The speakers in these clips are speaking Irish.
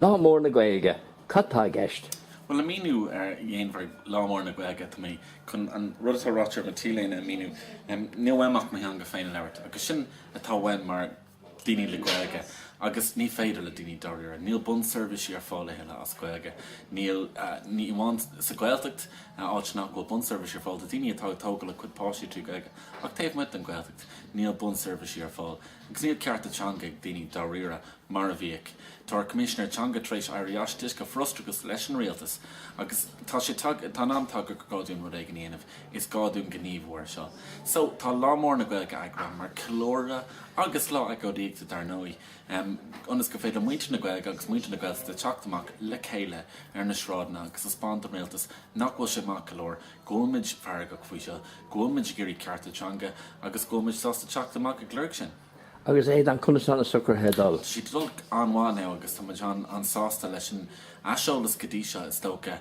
Lá mór na Gaeilge, catá gceist. Well, a míú dhéanamhar lámór na Gaeilge tá mé chun an rudatá rátear an tíléine a míú níomhaach mé an go féin leirt, agus sin atá bhain mar daoine le Gaeilge, agus ní féidir le daoine doirear. Níl bun service ar fáil le heile as Gaeilge. Níl ní bhain sa Gaeltacht áit nach go bun service ar fáil de daoine atá tóga le chud páisiú tú Gaeilge. Ach taobh muid an Gaeltacht, níl bun service ar fáil. Agus níl ceart atanga ag daoine doireara mar a bhíoh. Tá Commissioner Teanga tréis airíochtais go frustragus leis an rialtas, agus tá sé tá námtá go gáún rud ag gníanamh is gáún gníomhhar seo. So tá lámór na Gaeilge agra mar clóra agus lá ag godíagta dar nóí. Onas go féidir muinte na Gaeilge agus muinte na Gaeilge de teachtamach le chéile ar na sráidna agus is spáint am rialtas nachhfuil sé má clór, gomid faragach faoi seo, gomid gurí ceart atanga agus gomid sásta teachtamach a gluirg sin. Agus é an chunaán a sucr hedal. Si dul anháin agus tá an sásta leis an aseolalas godíise is tócha.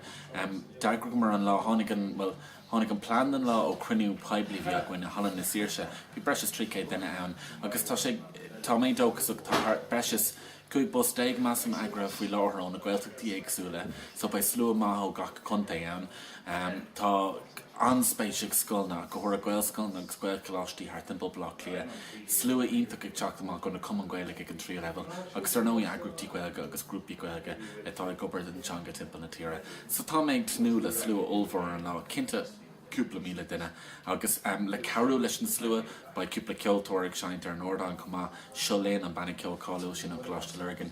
Deagra mar an lá tháinig an plan an lá ó cruniú peblií bhí a gine hallan na síirse, bhí breis trícé duine ann, agus tá mé dógus tá breis chuig bus déag massam agra faoi láthrán na Gaeltachtaí éagsúla, so ba slú maithó gach conta ann. Tá anspéisiigh scoilna go thura Gaelscoilna agus Gaelcholáistí thart an boblach lia. Slua ionach ag teachtamach go na Cumann Gaeilge an trí level, agus ar nóí agrúptí Gaeilge agus grúpaí Gaeilge atá ag gobar den teanga timp na tíre. So tá méid tnú le slua olmhór an lá cinnte cúpla míle duine, agus le carú leis an slua ba cúpla ceoltóirigh seint ar an Aodán comá seoléin an banna ceol cáú sin an Coláiste Lurgan,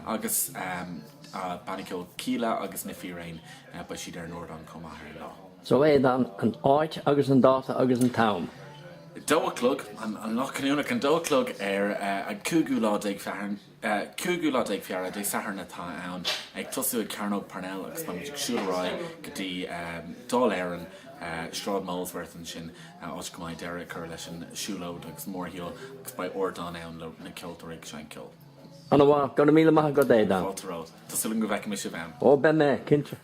agus banna ceol cíla agus na firéin ba siad ar an Aodán comá ar lá. So é an áit agus an dáta agus an tam. Dóclug, an lochanúna an dóclug ar an cúgúlá ag fiara dé sahar natá ann ag tosú ag Carnóg Parnell agus man siúrá go dtí dul éireann Strád Molesworth an sin áit go maiid deire chur leis an siúlód agus mórthaíol agus ba Aodán ann na ceoltóirí sein ceol. An bhá, go na míle maith go é dan. Fáilteráid, Tásúlann go bheice mis sé bhean. Ó ben mé, cinnte.